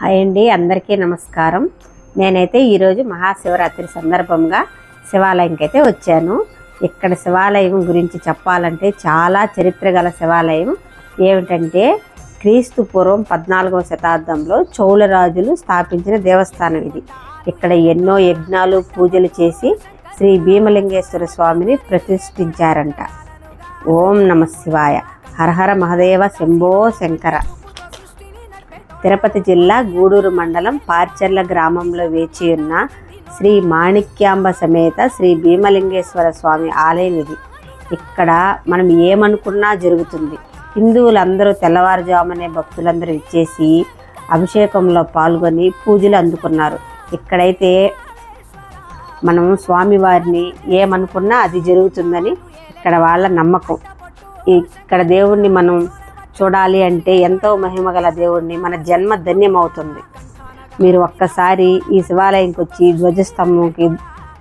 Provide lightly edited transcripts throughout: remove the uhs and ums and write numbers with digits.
Hi అండి, అందరికీ నమస్కారం. నేనైతే ఈరోజు మహాశివరాత్రి సందర్భంగా శివాలయంకి అయితే వచ్చాను. ఇక్కడ శివాలయం గురించి చెప్పాలంటే చాలా చరిత్ర గల శివాలయం. ఏమిటంటే క్రీస్తు పూర్వం 14వ శతాబ్దంలో చోళరాజులు స్థాపించిన దేవస్థానం ఇది. ఇక్కడ ఎన్నో యజ్ఞాలు పూజలు చేసి శ్రీ భీమలింగేశ్వర స్వామిని ప్రతిష్ఠించారంట. ఓం నమ శివాయ. హరహర మహదేవ శంభో శంకర. తిరుపతి జిల్లా గూడూరు మండలం పార్చర్ల గ్రామంలో వేచి ఉన్న శ్రీ మాణిక్యాంబ సమేత శ్రీ భీమలింగేశ్వర స్వామి ఆలయం ఇది. ఇక్కడ మనం ఏమనుకున్నా జరుగుతుంది. హిందువులందరూ తెల్లవారుజామునే భక్తులందరూ ఇచ్చేసి అభిషేకంలో పాల్గొని పూజలు అందుకున్నారు. ఇక్కడైతే మనం స్వామివారిని ఏమనుకున్నా అది జరుగుతుందని ఇక్కడ వాళ్ళ నమ్మకం. ఇక్కడ దేవుణ్ణి మనం చూడాలి అంటే ఎంతో మహిమగల దేవుణ్ణి, మన జన్మ ధన్యమవుతుంది. మీరు ఒక్కసారి ఈ శివాలయంకి వచ్చి ధ్వజస్తంభంకి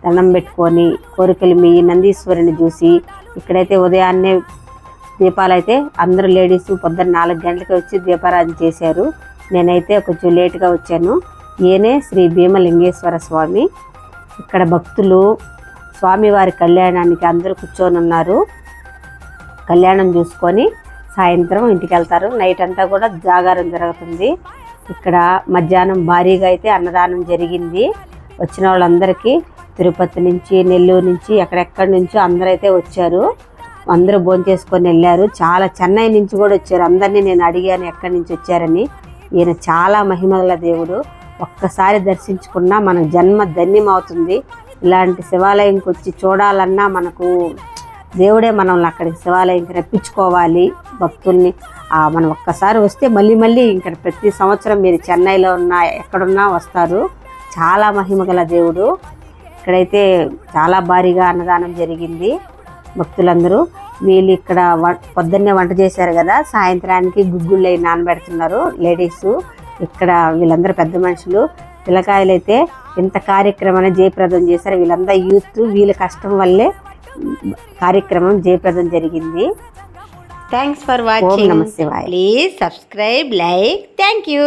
దండం పెట్టుకొని కోరికలు మీ నందీశ్వరిని చూసి, ఇక్కడైతే ఉదయాన్నే దీపాలు అయితే అందరూ లేడీస్ పొద్దున్న 4 గంటలకి వచ్చి దీపారాధన చేశారు. నేనైతే కొంచెం లేటుగా వచ్చాను. ఈయనే శ్రీ భీమలింగేశ్వర స్వామి. ఇక్కడ భక్తులు స్వామివారి కళ్యాణానికి అందరూ కూర్చొని ఉన్నారు. కళ్యాణం చూసుకొని సాయంత్రం ఇంటికి వెళ్తారు. నైట్ అంతా కూడా జాగారం జరుగుతుంది. ఇక్కడ మధ్యాహ్నం భారీగా అయితే అన్నదానం జరిగింది. వచ్చిన వాళ్ళందరికీ తిరుపతి నుంచి, నెల్లూరు నుంచి, ఎక్కడెక్కడి నుంచో అందరైతే వచ్చారు. అందరూ భోంచేసుకొని వెళ్ళారు. చాలా చెన్నై నుంచి కూడా వచ్చారు. అందరినీ నేను అడిగాను ఎక్కడి నుంచి వచ్చారని. ఈయన చాలా మహిమగల దేవుడు. ఒక్కసారి దర్శించుకున్నా మన జన్మ ధన్యమవుతుంది. ఇలాంటి శివాలయంకి వచ్చి చూడాలన్నా మనకు దేవుడే మనల్ని అక్కడికి శివాలయంకి రప్పించుకోవాలి. భక్తుల్ని మనం ఒక్కసారి వస్తే మళ్ళీ ఇక్కడ ప్రతి సంవత్సరం మీరు చెన్నైలో ఉన్నా ఎక్కడున్నా వస్తారు. చాలా మహిమగల దేవుడు. ఇక్కడైతే చాలా భారీగా అన్నదానం జరిగింది. భక్తులందరూ వీళ్ళు ఇక్కడ పొద్దున్నే వంట చేశారు కదా, సాయంత్రానికి గుగ్గుళ్ళు నానబెడుతున్నారు లేడీసు. ఇక్కడ వీళ్ళందరూ పెద్ద మనుషులు. పిల్లకాయలు అయితే ఇంత కార్యక్రమాన్ని జయప్రదం చేశారు. వీళ్ళందరూ యూత్. వీళ్ళ కష్టం వల్లే కార్యక్రమం జయప్రదం జరిగింది. Thanks for watching. నమస్తే. Please subscribe, like. Thank you.